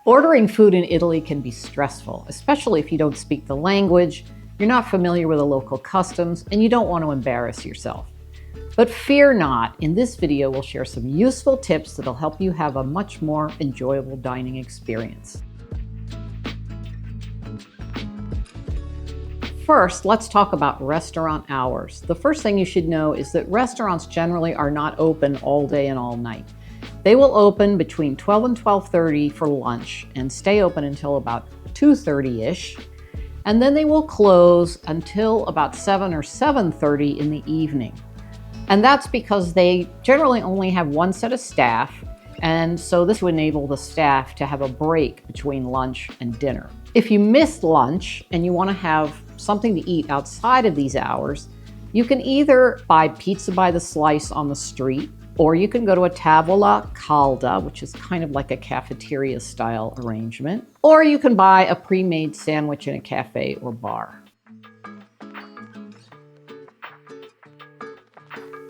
Ordering food in Italy can be stressful, especially if you don't speak the language, you're not familiar with the local customs, and you don't want to embarrass yourself. But fear not, in this video we'll share some useful tips that'll help you have a much more enjoyable dining experience. First, let's talk about restaurant hours. The first thing you should know is that restaurants generally are not open all day and all night. They will open between 12 and 12:30 for lunch and stay open until about 2:30-ish. And then they will close until about 7 or 7:30 in the evening. And that's because they generally only have one set of staff, and so this would enable the staff to have a break between lunch and dinner. If you missed lunch and you want to have something to eat outside of these hours, you can either buy pizza by the slice on the street, or you can go to a tavola calda, which is kind of like a cafeteria style arrangement, or you can buy a pre-made sandwich in a cafe or bar.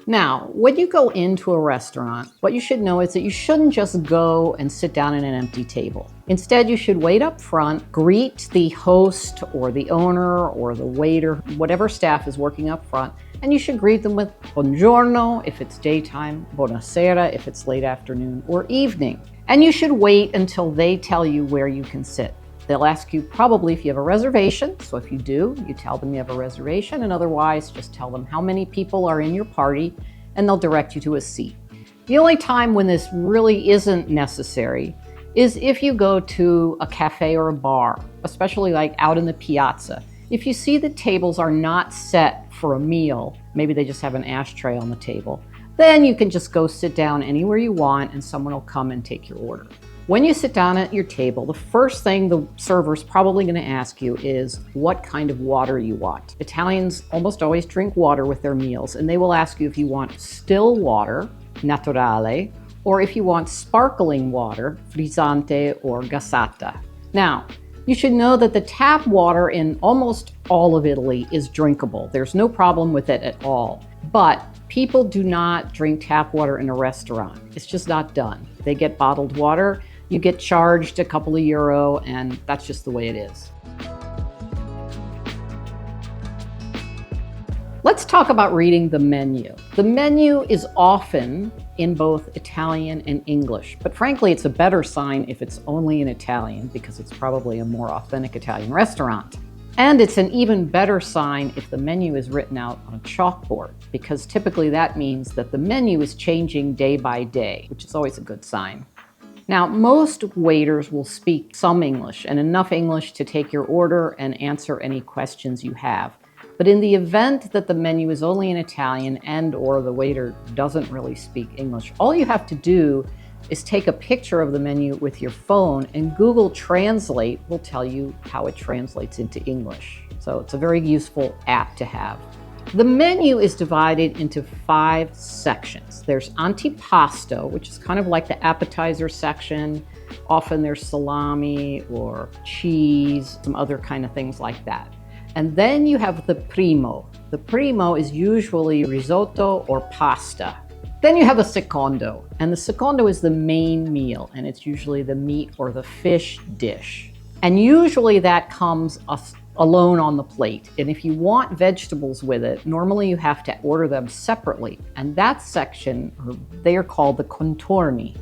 Now, when you go into a restaurant, what you should know is that you shouldn't just go and sit down at an empty table. Instead, you should wait up front, greet the host or the owner or the waiter, whatever staff is working up front, and you should greet them with buongiorno if it's daytime, buonasera if it's late afternoon or evening. And you should wait until they tell you where you can sit. They'll ask you probably if you have a reservation, so if you do, you tell them you have a reservation, and otherwise just tell them how many people are in your party, and they'll direct you to a seat. The only time when this really isn't necessary is if you go to a cafe or a bar, especially like out in the piazza. If you see the tables are not set for a meal, maybe they just have an ashtray on the table, then you can just go sit down anywhere you want and someone will come and take your order. When you sit down at your table, the first thing the server's probably going to ask you is what kind of water you want. Italians almost always drink water with their meals, and they will ask you if you want still water, naturale, or if you want sparkling water, frizzante or gassata. Now, you should know that the tap water in almost all of Italy is drinkable. There's no problem with it at all. But people do not drink tap water in a restaurant. It's just not done. They get bottled water. You get charged a couple of euro, and that's just the way it is. Let's talk about reading the menu. The menu is often in both Italian and English, but frankly, it's a better sign if it's only in Italian because it's probably a more authentic Italian restaurant. And it's an even better sign if the menu is written out on a chalkboard, because typically that means that the menu is changing day by day, which is always a good sign. Now, most waiters will speak some English and enough English to take your order and answer any questions you have. But in the event that the menu is only in Italian and/or the waiter doesn't really speak English, all you have to do is take a picture of the menu with your phone, and Google Translate will tell you how it translates into English. So it's a very useful app to have. The menu is divided into 5 sections. There's antipasto, which is kind of like the appetizer section. Often there's salami or cheese, some other kind of things like that. And then you have the primo. The primo is usually risotto or pasta. Then you have a secondo, and the secondo is the main meal, and it's usually the meat or the fish dish. And usually that comes alone on the plate. And if you want vegetables with it, normally you have to order them separately. And that section, they are called the contorni.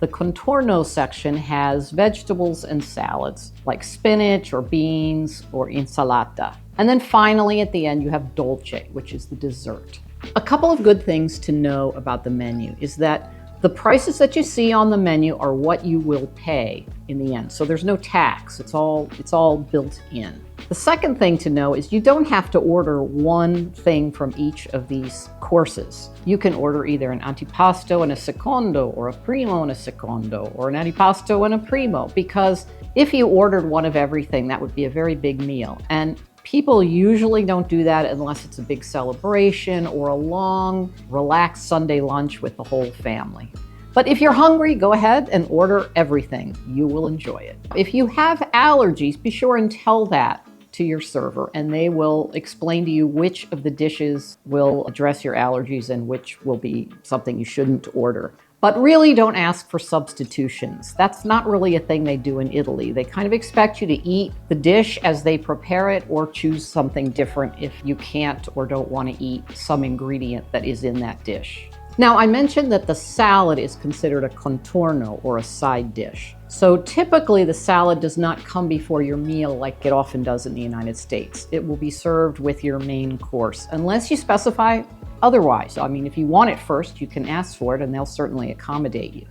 The contorno section has vegetables and salads, like spinach or beans or insalata. And then finally at the end you have dolce, which is the dessert. A couple of good things to know about the menu is that the prices that you see on the menu are what you will pay in the end. So there's no tax, it's all built in. The second thing to know is you don't have to order one thing from each of these courses. You can order either an antipasto and a secondo, or a primo and a secondo, or an antipasto and a primo, because if you ordered one of everything, that would be a very big meal. And people usually don't do that unless it's a big celebration or a long, relaxed Sunday lunch with the whole family. But if you're hungry, go ahead and order everything. You will enjoy it. If you have allergies, be sure and tell that to your server, and they will explain to you which of the dishes will address your allergies and which will be something you shouldn't order. But really don't ask for substitutions. That's not really a thing they do in Italy. They kind of expect you to eat the dish as they prepare it or choose something different if you can't or don't want to eat some ingredient that is in that dish. Now, I mentioned that the salad is considered a contorno or a side dish. So typically the salad does not come before your meal like it often does in the United States. It will be served with your main course, unless you specify otherwise. I mean, if you want it first, you can ask for it and they'll certainly accommodate you.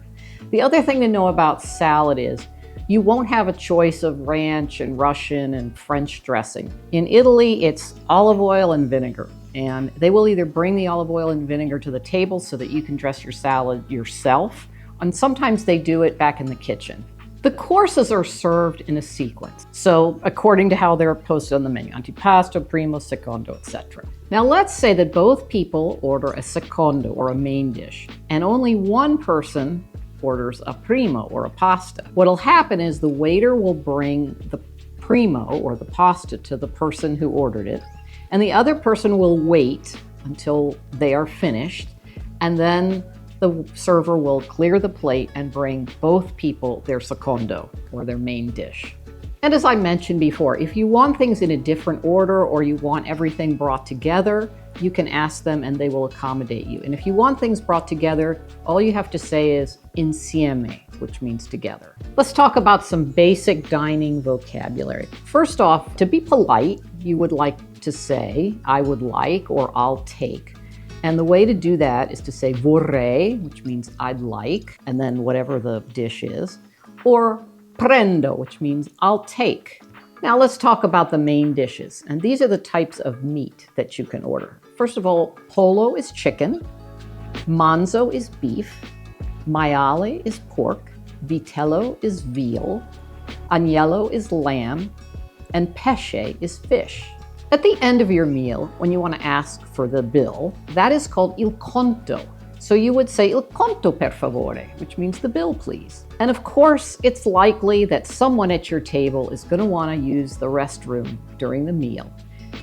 The other thing to know about salad is you won't have a choice of ranch and Russian and French dressing. In Italy, it's olive oil and vinegar. And they will either bring the olive oil and vinegar to the table so that you can dress your salad yourself, and sometimes they do it back in the kitchen. The courses are served in a sequence, so according to how they're posted on the menu, antipasto, primo, secondo, etc. Now let's say that both people order a secondo or a main dish, and only one person orders a primo or a pasta. What'll happen is the waiter will bring the primo or the pasta to the person who ordered it, and the other person will wait until they are finished, and then the server will clear the plate and bring both people their secondo, or their main dish. And as I mentioned before, if you want things in a different order or you want everything brought together, you can ask them and they will accommodate you. And if you want things brought together, all you have to say is insieme, which means together. Let's talk about some basic dining vocabulary. First off, to be polite, you would like to say, I would like, or I'll take. And the way to do that is to say vorrei, which means I'd like, and then whatever the dish is, or prendo, which means I'll take. Now let's talk about the main dishes. And these are the types of meat that you can order. First of all, pollo is chicken, manzo is beef, maiale is pork, vitello is veal, agnello is lamb, and pesce is fish. At the end of your meal, when you want to ask for the bill, that is called il conto. So you would say il conto per favore, which means the bill, please. And of course, it's likely that someone at your table is going to want to use the restroom during the meal.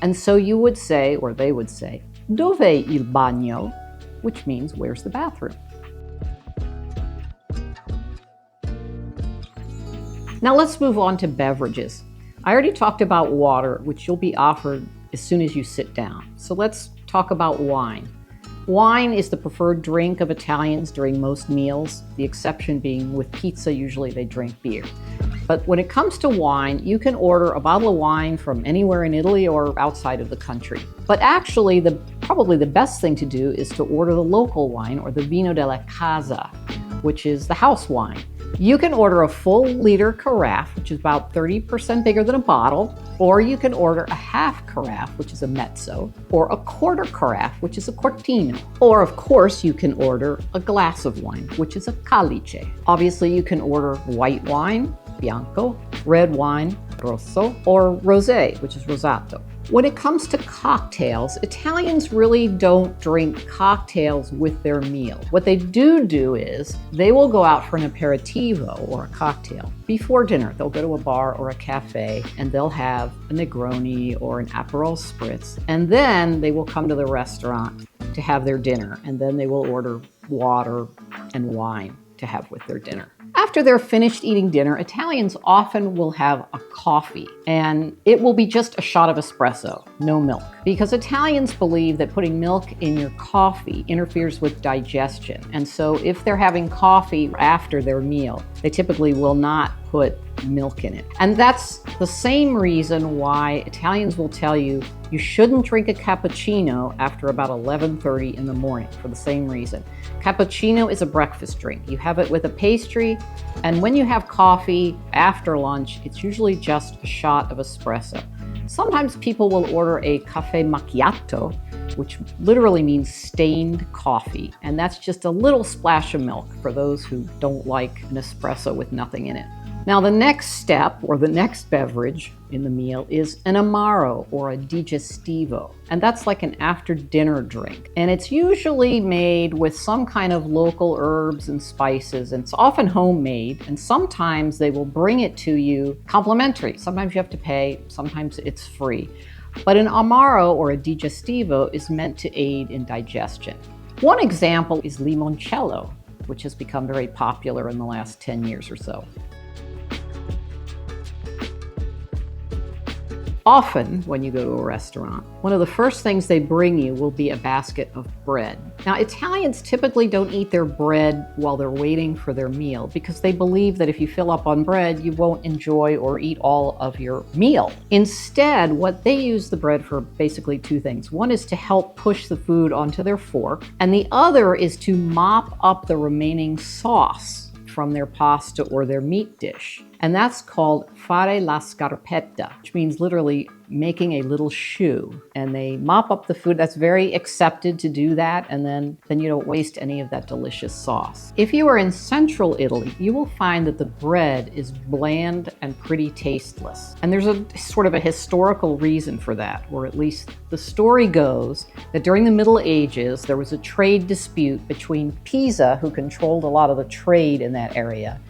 And so you would say, or they would say, dov'è il bagno? Which means, where's the bathroom? Now let's move on to beverages. I already talked about water, which you'll be offered as soon as you sit down. So let's talk about wine. Wine is the preferred drink of Italians during most meals, the exception being with pizza, usually they drink beer. But when it comes to wine, you can order a bottle of wine from anywhere in Italy or outside of the country. But actually, probably the best thing to do is to order the local wine, or the vino della casa, which is the house wine. You can order a full liter carafe, which is about 30% bigger than a bottle, or you can order a half carafe, which is a mezzo, or a quarter carafe, which is a quartino. Or of course, you can order a glass of wine, which is a calice. Obviously, you can order white wine, bianco, red wine, rosso, or rosé, which is rosato. When it comes to cocktails, Italians really don't drink cocktails with their meal. What they do is they will go out for an aperitivo, or a cocktail, before dinner. They'll go to a bar or a cafe and they'll have a Negroni or an Aperol Spritz, and then they will come to the restaurant to have their dinner, and then they will order water and wine to have with their dinner. After they're finished eating dinner, Italians often will have a coffee, and it will be just a shot of espresso, no milk. Because Italians believe that putting milk in your coffee interferes with digestion. And so if they're having coffee after their meal, they typically will not put milk in it. And that's the same reason why Italians will tell you you shouldn't drink a cappuccino after about 11:30 in the morning, for the same reason. Cappuccino is a breakfast drink. You have it with a pastry, and when you have coffee after lunch, it's usually just a shot of espresso. Sometimes people will order a caffè macchiato, which literally means stained coffee, and that's just a little splash of milk for those who don't like an espresso with nothing in it. Now the next step, or the next beverage in the meal, is an amaro, or a digestivo. And that's like an after-dinner drink. And it's usually made with some kind of local herbs and spices, and it's often homemade, and sometimes they will bring it to you complimentary. Sometimes you have to pay, sometimes it's free. But an amaro, or a digestivo, is meant to aid in digestion. One example is limoncello. which has become very popular in the last 10 years or so. Often, when you go to a restaurant, one of the first things they bring you will be a basket of bread. Now, Italians typically don't eat their bread while they're waiting for their meal because they believe that if you fill up on bread, you won't enjoy or eat all of your meal. Instead, what they use the bread for basically two things. One is to help push the food onto their fork, and the other is to mop up the remaining sauce from their pasta or their meat dish. And that's called fare la scarpetta, which means literally making a little shoe. And they mop up the food. That's very accepted to do that. And then you don't waste any of that delicious sauce. If you are in central Italy, you will find that the bread is bland and pretty tasteless. And there's a sort of a historical reason for that, or at least the story goes that during the Middle Ages, there was a trade dispute between Pisa, who controlled a lot of the trade in that area,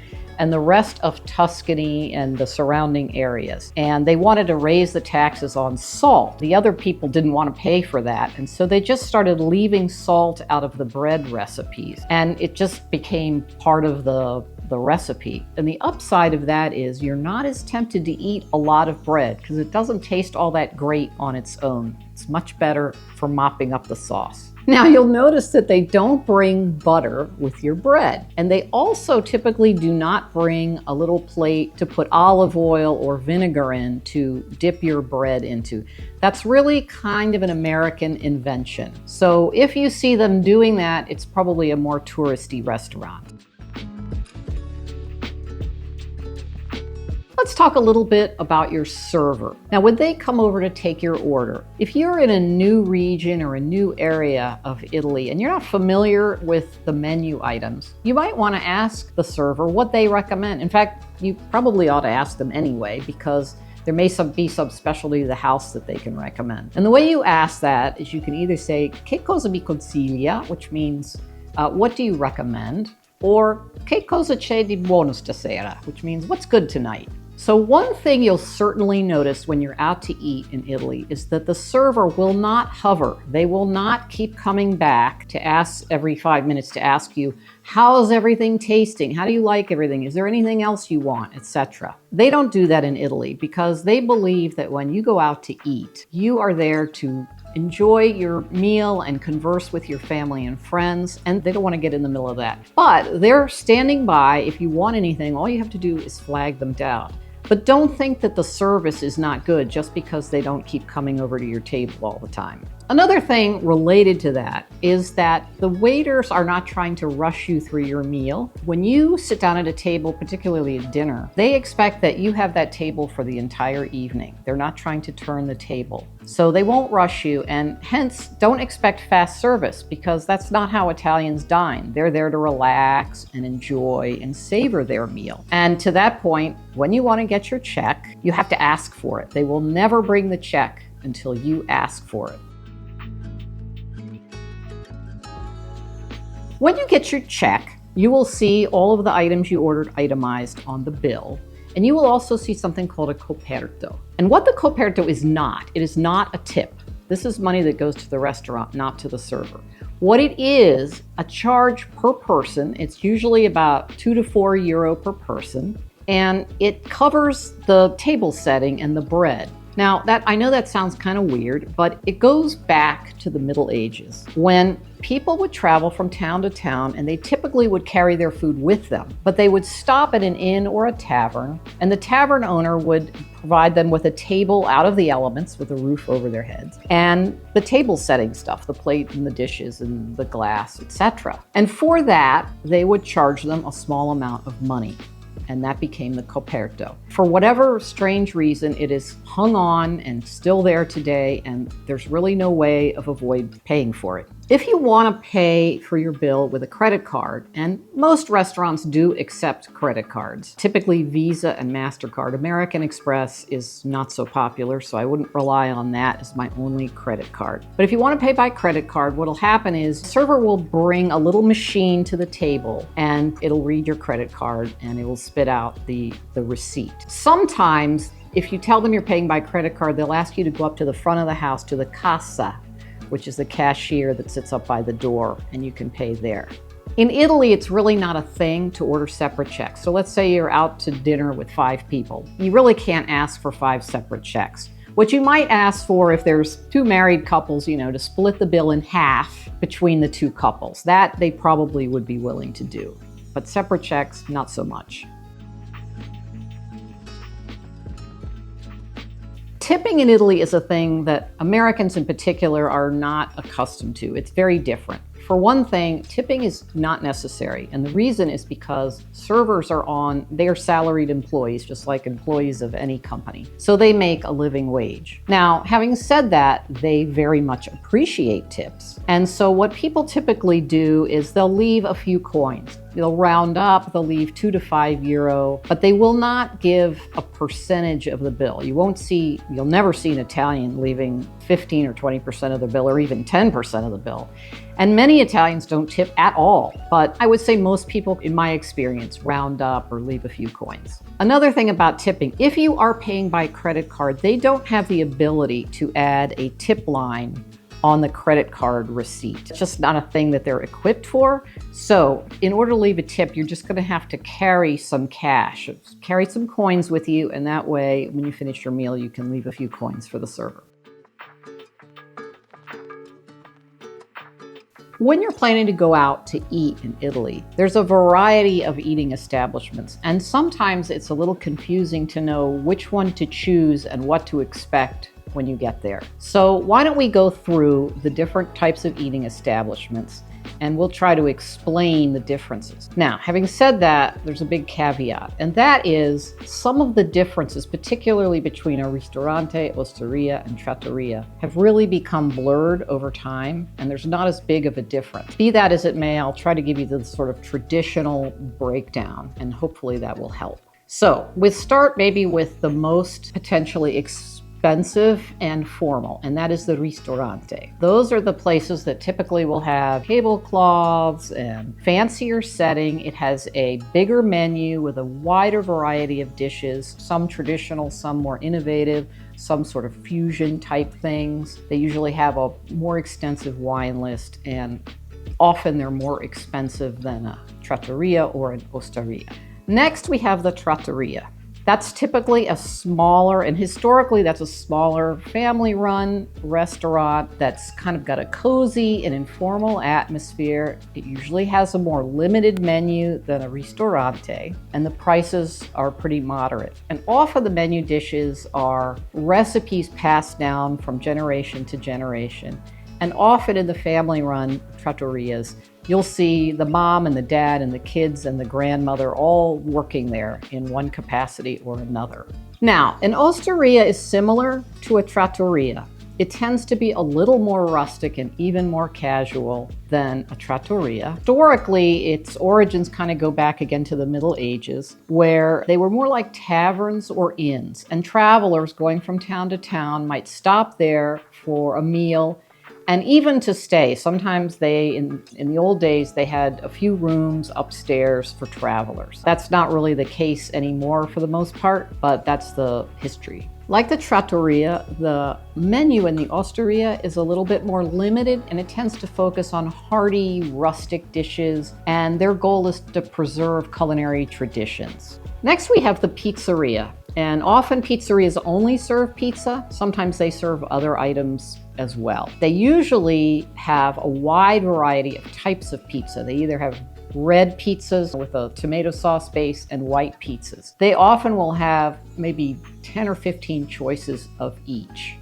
and the rest of Tuscany and the surrounding areas. And they wanted to raise the taxes on salt. The other people didn't want to pay for that, and so they just started leaving salt out of the bread recipes. And it just became part of the recipe. And the upside of that is you're not as tempted to eat a lot of bread because it doesn't taste all that great on its own. It's much better for mopping up the sauce. Now you'll notice that they don't bring butter with your bread. And they also typically do not bring a little plate to put olive oil or vinegar in to dip your bread into. That's really kind of an American invention. So if you see them doing that, it's probably a more touristy restaurant. Let's talk a little bit about your server. Now, when they come over to take your order, if you're in a new region or a new area of Italy and you're not familiar with the menu items, you might want to ask the server what they recommend. In fact, you probably ought to ask them anyway because there may be some specialty of the house that they can recommend. And the way you ask that is you can either say, "Che cosa mi consiglia?" which means, what do you recommend? Or, "Che cosa c'è di buono stasera?" which means, what's good tonight? So one thing you'll certainly notice when you're out to eat in Italy is that the server will not hover. They will not keep coming back to ask every 5 minutes to ask you, how's everything tasting? How do you like everything? Is there anything else you want, etc. They don't do that in Italy because they believe that when you go out to eat, you are there to enjoy your meal and converse with your family and friends, and they don't want to get in the middle of that. But they're standing by. If you want anything, all you have to do is flag them down. But don't think that the service is not good just because they don't keep coming over to your table all the time. Another thing related to that is that the waiters are not trying to rush you through your meal. When you sit down at a table, particularly at dinner, they expect that you have that table for the entire evening. They're not trying to turn the table. So they won't rush you, and hence don't expect fast service because that's not how Italians dine. They're there to relax and enjoy and savor their meal. And to that point, when you want to get your check, you have to ask for it. They will never bring the check until you ask for it. When you get your check, you will see all of the items you ordered itemized on the bill, and you will also see something called a Coperto. And what the Coperto is not, it is not a tip. This is money that goes to the restaurant, not to the server. What it is, a charge per person. It's usually about €2 to €4 per person, and it covers the table setting and the bread. Now, I know that sounds kind of weird, but it goes back to the Middle Ages when people would travel from town to town and they typically would carry their food with them, but they would stop at an inn or a tavern, and the tavern owner would provide them with a table out of the elements with a roof over their heads and the table setting stuff, the plate and the dishes and the glass, etc. And for that, they would charge them a small amount of money. And that became the Coperto. For whatever strange reason, it is hung on and still there today, and there's really no way of avoid paying for it. If you want to pay for your bill with a credit card, and most restaurants do accept credit cards, typically Visa and MasterCard. American Express is not so popular, so I wouldn't rely on that as my only credit card. But if you want to pay by credit card, what'll happen is the server will bring a little machine to the table, and it'll read your credit card, and it will spit out the receipt. Sometimes, if you tell them you're paying by credit card, they'll ask you to go up to the front of the house to the cassa, which is the cashier that sits up by the door, and you can pay there. In Italy, it's really not a thing to order separate checks. So let's say you're out to dinner with 5 people. You really can't ask for 5 separate checks. What you might ask for if there's 2 married couples, to split the bill in half between the 2 couples. That they probably would be willing to do. But separate checks, not so much. Tipping in Italy is a thing that Americans in particular are not accustomed to. It's very different. For one thing, tipping is not necessary, and the reason is because servers they are salaried employees, just like employees of any company. So they make a living wage. Now, having said that, they very much appreciate tips. And so what people typically do is they'll leave a few coins. They'll round up, they'll leave €2 to €5, but they will not give a percentage of the bill. You'll never see an Italian leaving 15 or 20% of the bill, or even 10% of the bill. And many Italians don't tip at all, but I would say most people, in my experience, round up or leave a few coins. Another thing about tipping, if you are paying by credit card, they don't have the ability to add a tip line on the credit card receipt. It's just not a thing that they're equipped for. So in order to leave a tip, you're just gonna have to carry some cash, carry some coins with you, and that way, when you finish your meal, you can leave a few coins for the server. When you're planning to go out to eat in Italy, there's a variety of eating establishments, and sometimes it's a little confusing to know which one to choose and what to expect when you get there. So why don't we go through the different types of eating establishments, and we'll try to explain the differences. Now, having said that, there's a big caveat, and that is some of the differences, particularly between a ristorante, osteria, and trattoria, have really become blurred over time, and there's not as big of a difference. Be that as it may, I'll try to give you the sort of traditional breakdown, and hopefully that will help. So we start maybe with the most potentially expensive and formal, and that is the ristorante. Those are the places that typically will have tablecloths and fancier setting. It has a bigger menu with a wider variety of dishes, some traditional, some more innovative, some sort of fusion type things. They usually have a more extensive wine list, and often they're more expensive than a trattoria or an osteria. Next, we have the trattoria. That's typically a smaller, and historically that's a smaller family-run restaurant that's kind of got a cozy and informal atmosphere. It usually has a more limited menu than a ristorante, and the prices are pretty moderate. And often the menu dishes are recipes passed down from generation to generation. And often in the family-run trattorias, you'll see the mom and the dad and the kids and the grandmother all working there in one capacity or another. Now, an osteria is similar to a trattoria. It tends to be a little more rustic and even more casual than a trattoria. Historically, its origins kind of go back again to the Middle Ages, where they were more like taverns or inns, and travelers going from town to town might stop there for a meal and even to stay. Sometimes in the old days, they had a few rooms upstairs for travelers. That's not really the case anymore for the most part, but that's the history. Like the trattoria, the menu in the osteria is a little bit more limited, and it tends to focus on hearty, rustic dishes, and their goal is to preserve culinary traditions. Next, we have the pizzeria. And often pizzerias only serve pizza. Sometimes they serve other items as well. They usually have a wide variety of types of pizza. They either have red pizzas with a tomato sauce base and white pizzas. They often will have maybe 10 or 15 choices of each.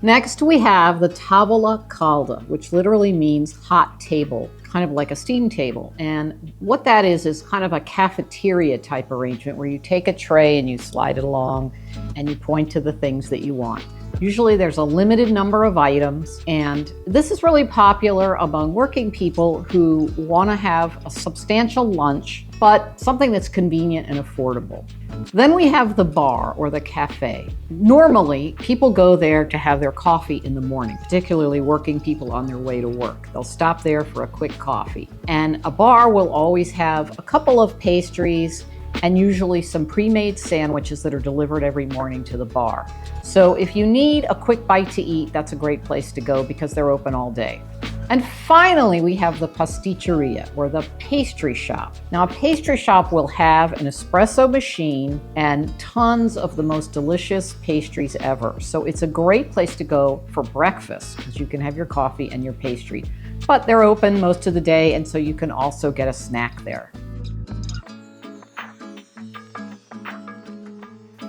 Next, we have the tavola calda, which literally means hot table, kind of like a steam table. And what that is kind of a cafeteria type arrangement where you take a tray and you slide it along and you point to the things that you want. Usually there's a limited number of items, and this is really popular among working people who want to have a substantial lunch, but something that's convenient and affordable. Then we have the bar or the cafe. Normally, people go there to have their coffee in the morning, particularly working people on their way to work. They'll stop there for a quick coffee. And a bar will always have a couple of pastries and usually some pre-made sandwiches that are delivered every morning to the bar. So if you need a quick bite to eat, that's a great place to go because they're open all day. And finally, we have the pasticceria, or the pastry shop. Now, a pastry shop will have an espresso machine and tons of the most delicious pastries ever. So it's a great place to go for breakfast, because you can have your coffee and your pastry. But they're open most of the day, and so you can also get a snack there.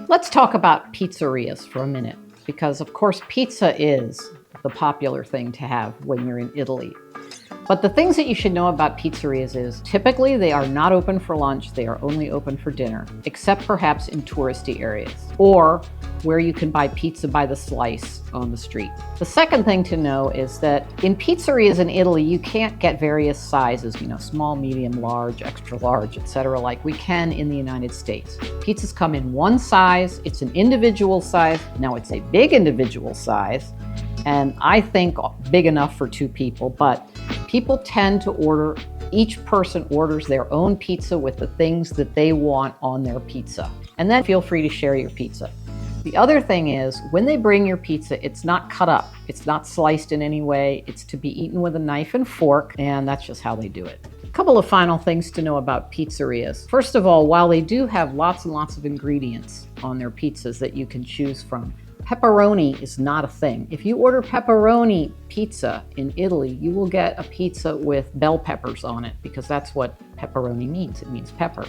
Let's talk about pizzerias for a minute, because of course pizza is the popular thing to have when you're in Italy. But the things that you should know about pizzerias is typically they are not open for lunch, they are only open for dinner, except perhaps in touristy areas, or where you can buy pizza by the slice on the street. The second thing to know is that in pizzerias in Italy, you can't get various sizes, small, medium, large, extra large, etc., like we can in the United States. Pizzas come in one size, it's an individual size. Now it's a big individual size, and I think big enough for 2 people, but people tend to order, each person orders their own pizza with the things that they want on their pizza. And then feel free to share your pizza. The other thing is, when they bring your pizza, it's not cut up, it's not sliced in any way, it's to be eaten with a knife and fork, and that's just how they do it. A couple of final things to know about pizzerias. First of all, while they do have lots and lots of ingredients on their pizzas that you can choose from, pepperoni is not a thing. If you order pepperoni pizza in Italy, you will get a pizza with bell peppers on it, because that's what pepperoni means. It means pepper.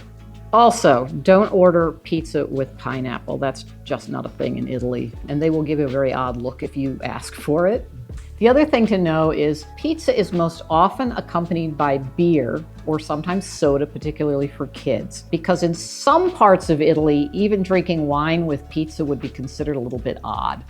Also, don't order pizza with pineapple. That's just not a thing in Italy, and they will give you a very odd look if you ask for it. The other thing to know is pizza is most often accompanied by beer or sometimes soda, particularly for kids, because in some parts of Italy, even drinking wine with pizza would be considered a little bit odd.